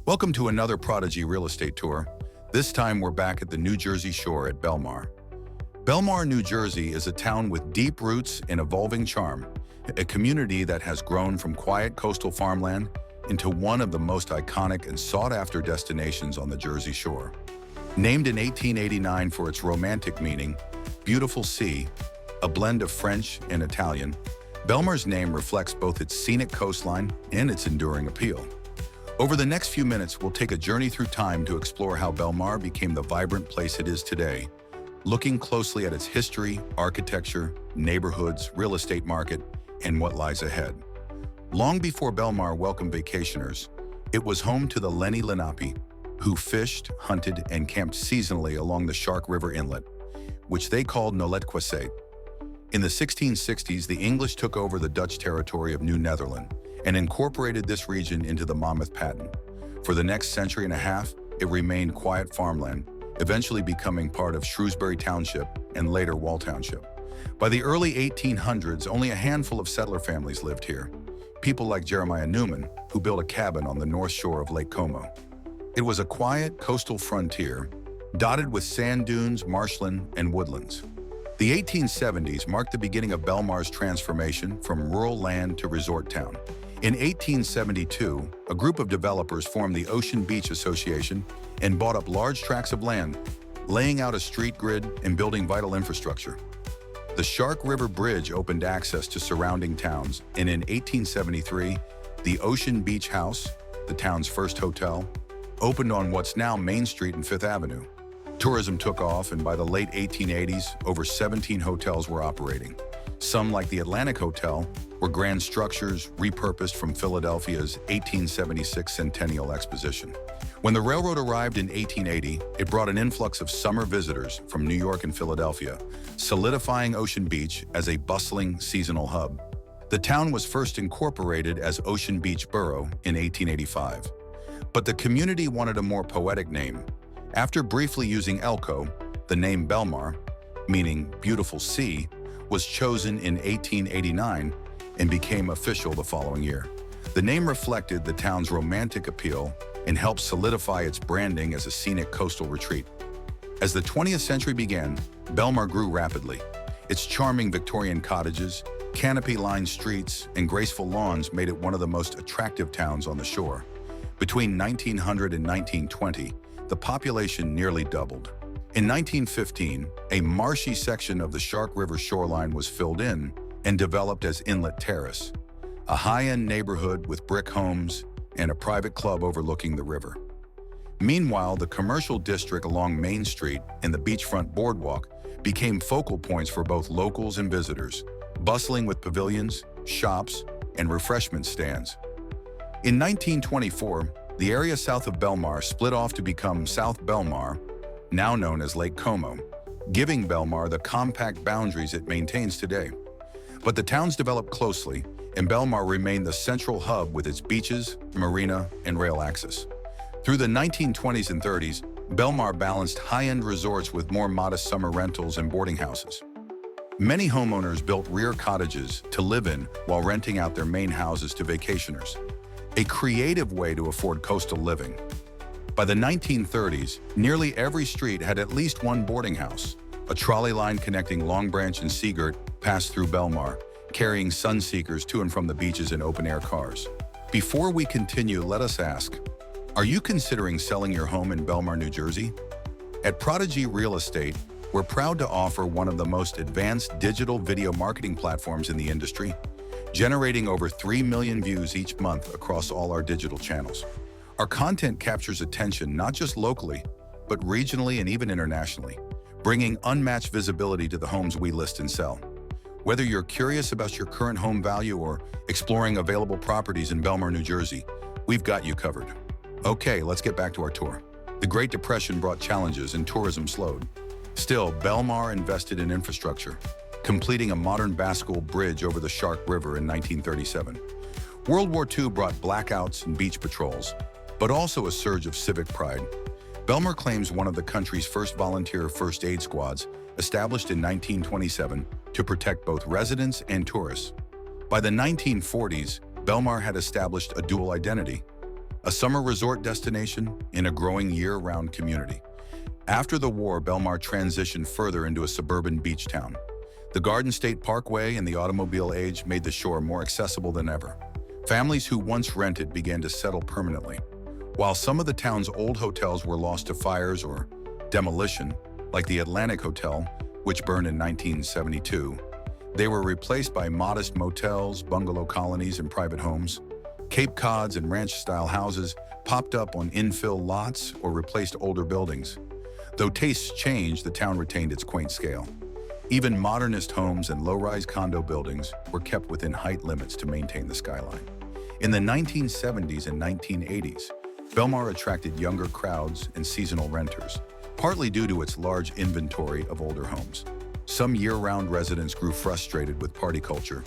Welcome to another Prodigy real estate tour. This time we're back at the New Jersey shore at Belmar. Belmar, New Jersey is a town with deep roots and evolving charm, a community that has grown from quiet coastal farmland into one of the most iconic and sought-after destinations on the Jersey Shore. Named in 1889 for its romantic meaning, beautiful sea, a blend of French and Italian, Belmar's name reflects both its scenic coastline and its enduring appeal. Over the next few minutes, we'll take a journey through time to explore how Belmar became the vibrant place it is today, looking closely at its history, architecture, neighborhoods, real estate market, and what lies ahead. Long before Belmar welcomed vacationers, it was home to the Lenni Lenape, who fished, hunted, and camped seasonally along the Shark River Inlet, which they called Noletquesate. In the 1660s, the English took over the Dutch territory of New Netherland and incorporated this region into the Monmouth Patent. For the next century and a half, it remained quiet farmland, eventually becoming part of Shrewsbury Township and later Wall Township. By the early 1800s, only a handful of settler families lived here. People like Jeremiah Newman, who built a cabin on the north shore of Lake Como. It was a quiet coastal frontier, dotted with sand dunes, marshland, and woodlands. The 1870s marked the beginning of Belmar's transformation from rural land to resort town. In 1872, a group of developers formed the Ocean Beach Association and bought up large tracts of land, laying out a street grid and building vital infrastructure. The Shark River Bridge opened access to surrounding towns, and in 1873, the Ocean Beach House, the town's first hotel, opened on what's now Main Street and Fifth Avenue. Tourism took off, and by the late 1880s, over 17 hotels were operating. Some, like the Atlantic Hotel, were grand structures repurposed from Philadelphia's 1876 Centennial Exposition. When the railroad arrived in 1880, it brought an influx of summer visitors from New York and Philadelphia, solidifying Ocean Beach as a bustling seasonal hub. The town was first incorporated as Ocean Beach Borough in 1885. But the community wanted a more poetic name. After briefly using Elko, the name Belmar, meaning beautiful sea, was chosen in 1889 and became official the following year. The name reflected the town's romantic appeal and helped solidify its branding as a scenic coastal retreat. As the 20th century began, Belmar grew rapidly. Its charming Victorian cottages, canopy-lined streets, and graceful lawns made it one of the most attractive towns on the shore. Between 1900 and 1920, the population nearly doubled. In 1915, a marshy section of the Shark River shoreline was filled in and developed as Inlet Terrace, a high-end neighborhood with brick homes and a private club overlooking the river. Meanwhile, the commercial district along Main Street and the beachfront boardwalk became focal points for both locals and visitors, bustling with pavilions, shops, and refreshment stands. In 1924, the area south of Belmar split off to become South Belmar, now known as Lake Como, giving Belmar the compact boundaries it maintains today. But the towns developed closely, and Belmar remained the central hub with its beaches, marina, and rail access. Through the 1920s and 30s, Belmar balanced high-end resorts with more modest summer rentals and boarding houses. Many homeowners built rear cottages to live in while renting out their main houses to vacationers, a creative way to afford coastal living. By the 1930s, nearly every street had at least one boarding house. A trolley line connecting Long Branch and Seagirt passed through Belmar, carrying sunseekers to and from the beaches in open-air cars. Before we continue, let us ask, are you considering selling your home in Belmar, New Jersey? At Prodigy Real Estate, we're proud to offer one of the most advanced digital video marketing platforms in the industry, generating over 3 million views each month across all our digital channels. Our content captures attention not just locally, but regionally and even internationally, bringing unmatched visibility to the homes we list and sell. Whether you're curious about your current home value or exploring available properties in Belmar, New Jersey, we've got you covered. Okay, let's get back to our tour. The Great Depression brought challenges and tourism slowed. Still, Belmar invested in infrastructure, completing a modern bascule bridge over the Shark River in 1937. World War II brought blackouts and beach patrols, but also a surge of civic pride. Belmar claims one of the country's first volunteer first aid squads, established in 1927 to protect both residents and tourists. By the 1940s, Belmar had established a dual identity. a summer resort destination in a growing year-round community. After the war, Belmar transitioned further into a suburban beach town. The Garden State Parkway and the automobile age made the shore more accessible than ever. Families who once rented began to settle permanently. While some of the town's old hotels were lost to fires or demolition, like the Atlantic Hotel, which burned in 1972, they were replaced by modest motels, bungalow colonies, and private homes. Cape Cods and ranch-style houses popped up on infill lots or replaced older buildings. Though tastes changed, the town retained its quaint scale. Even modernist homes and low-rise condo buildings were kept within height limits to maintain the skyline. In the 1970s and 1980s, Belmar attracted younger crowds and seasonal renters, partly due to its large inventory of older homes. Some year-round residents grew frustrated with party culture,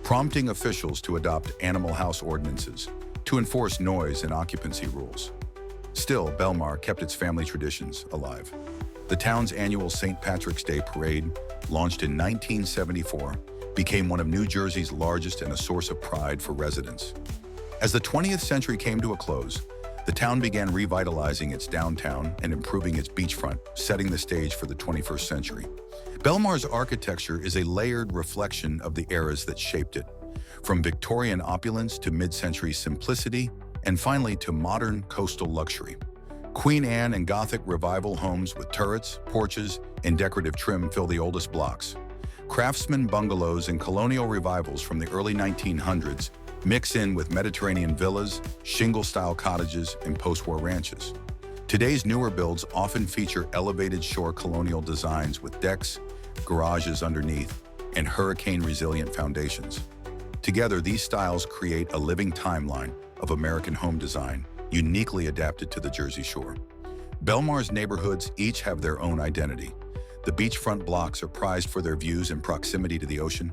prompting officials to adopt animal house ordinances to enforce noise and occupancy rules. Still, Belmar kept its family traditions alive. The town's annual St. Patrick's Day Parade, launched in 1974, became one of New Jersey's largest and a source of pride for residents. As the 20th century came to a close, the town began revitalizing its downtown and improving its beachfront, setting the stage for the 21st century. Belmar's architecture is a layered reflection of the eras that shaped it, from Victorian opulence to mid-century simplicity, and finally to modern coastal luxury. Queen Anne and Gothic Revival homes with turrets, porches, and decorative trim fill the oldest blocks. Craftsman bungalows and colonial revivals from the early 1900s mix in with Mediterranean villas, shingle-style cottages, and post-war ranches. Today's newer builds often feature elevated shore colonial designs with decks, garages underneath, and hurricane-resilient foundations. Together, these styles create a living timeline of American home design, uniquely adapted to the Jersey Shore. Belmar's neighborhoods each have their own identity. The beachfront blocks are prized for their views and proximity to the ocean.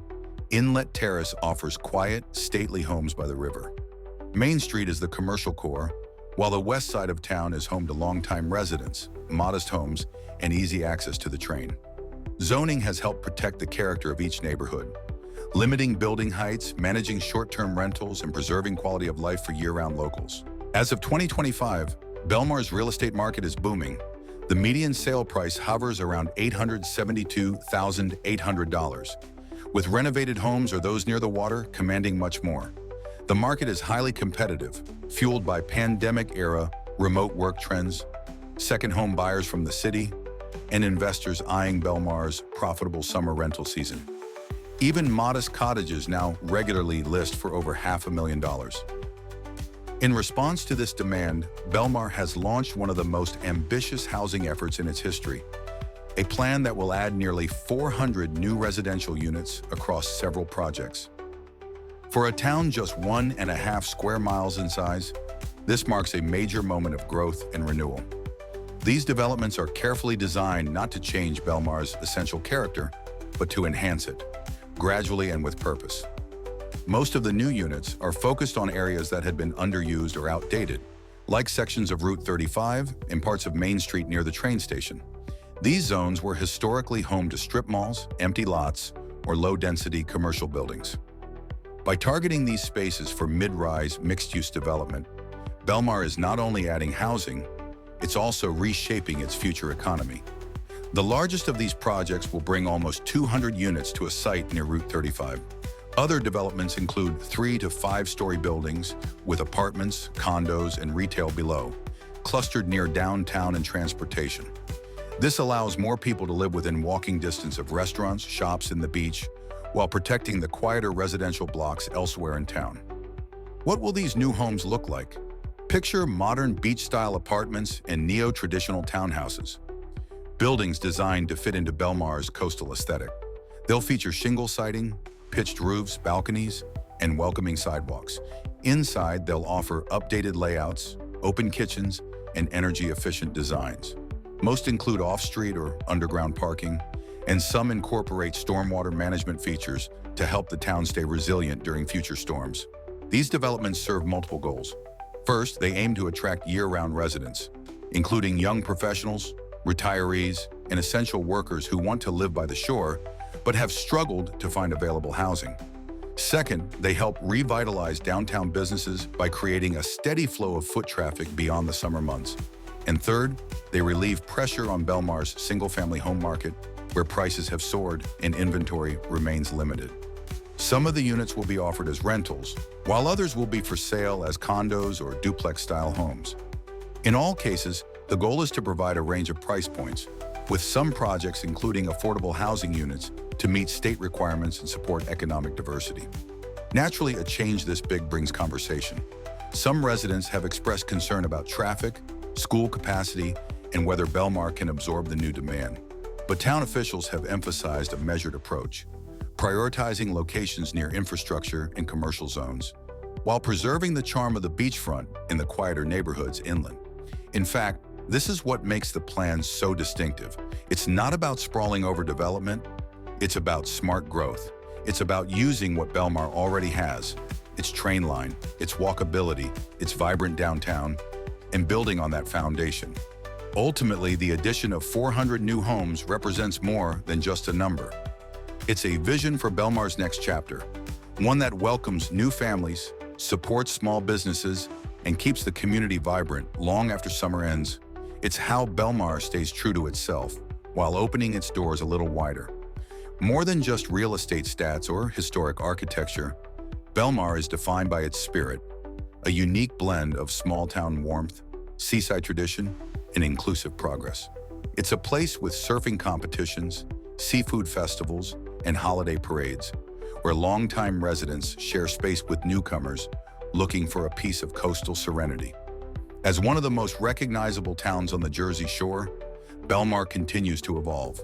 Inlet Terrace offers quiet, stately homes by the river. Main Street is the commercial core, while the west side of town is home to longtime residents, modest homes, and easy access to the train. Zoning has helped protect the character of each neighborhood, limiting building heights, managing short-term rentals, and preserving quality of life for year-round locals. As of 2025, Belmar's real estate market is booming. The median sale price hovers around $872,800, with renovated homes or those near the water commanding much more. The market is highly competitive, fueled by pandemic-era remote work trends, second home buyers from the city, and investors eyeing Belmar's profitable summer rental season. Even modest cottages now regularly list for over $500,000. In response to this demand, Belmar has launched one of the most ambitious housing efforts in its history, a plan that will add nearly 400 new residential units across several projects. For a town just 1.5 square miles in size, this marks a major moment of growth and renewal. These developments are carefully designed not to change Belmar's essential character, but to enhance it, gradually and with purpose. Most of the new units are focused on areas that had been underused or outdated, like sections of Route 35 and parts of Main Street near the train station. These zones were historically home to strip malls, empty lots, or low-density commercial buildings. By targeting these spaces for mid-rise, mixed-use development, Belmar is not only adding housing, it's also reshaping its future economy. The largest of these projects will bring almost 200 units to a site near Route 35. Other developments include 3- to 5-story buildings with apartments, condos, and retail below, clustered near downtown and transportation. This allows more people to live within walking distance of restaurants, shops, and the beach, while protecting the quieter residential blocks elsewhere in town. What will these new homes look like? Picture modern beach-style apartments and neo-traditional townhouses. Buildings designed to fit into Belmar's coastal aesthetic. They'll feature shingle siding, pitched roofs, balconies, and welcoming sidewalks. Inside, they'll offer updated layouts, open kitchens, and energy-efficient designs. Most include off-street or underground parking, and some incorporate stormwater management features to help the town stay resilient during future storms. These developments serve multiple goals. First, they aim to attract year-round residents, including young professionals, retirees, and essential workers who want to live by the shore but have struggled to find available housing. Second, they help revitalize downtown businesses by creating a steady flow of foot traffic beyond the summer months. And third, they relieve pressure on Belmar's single-family home market, where prices have soared and inventory remains limited. Some of the units will be offered as rentals, while others will be for sale as condos or duplex-style homes. In all cases, the goal is to provide a range of price points, with some projects including affordable housing units to meet state requirements and support economic diversity. Naturally, a change this big brings conversation. Some residents have expressed concern about traffic, school capacity, and whether Belmar can absorb the new demand. But town officials have emphasized a measured approach, prioritizing locations near infrastructure and commercial zones, while preserving the charm of the beachfront in the quieter neighborhoods inland. In fact, this is what makes the plan so distinctive. It's not about sprawling overdevelopment, it's about smart growth. It's about using what Belmar already has, its train line, its walkability, its vibrant downtown, and building on that foundation. Ultimately, the addition of 400 new homes represents more than just a number. It's a vision for Belmar's next chapter, one that welcomes new families, supports small businesses, and keeps the community vibrant long after summer ends. It's how Belmar stays true to itself, while opening its doors a little wider. More than just real estate stats or historic architecture, Belmar is defined by its spirit, a unique blend of small-town warmth, seaside tradition, and inclusive progress. It's a place with surfing competitions, seafood festivals, and holiday parades, where longtime residents share space with newcomers looking for a piece of coastal serenity. As one of the most recognizable towns on the Jersey Shore, Belmar continues to evolve.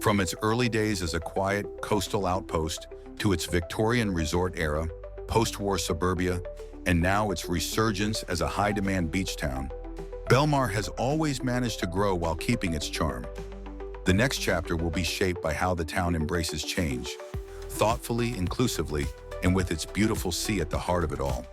From its early days as a quiet coastal outpost to its Victorian resort era, post-war suburbia, and now its resurgence as a high-demand beach town, Belmar has always managed to grow while keeping its charm. The next chapter will be shaped by how the town embraces change, thoughtfully, inclusively, and with its beautiful sea at the heart of it all.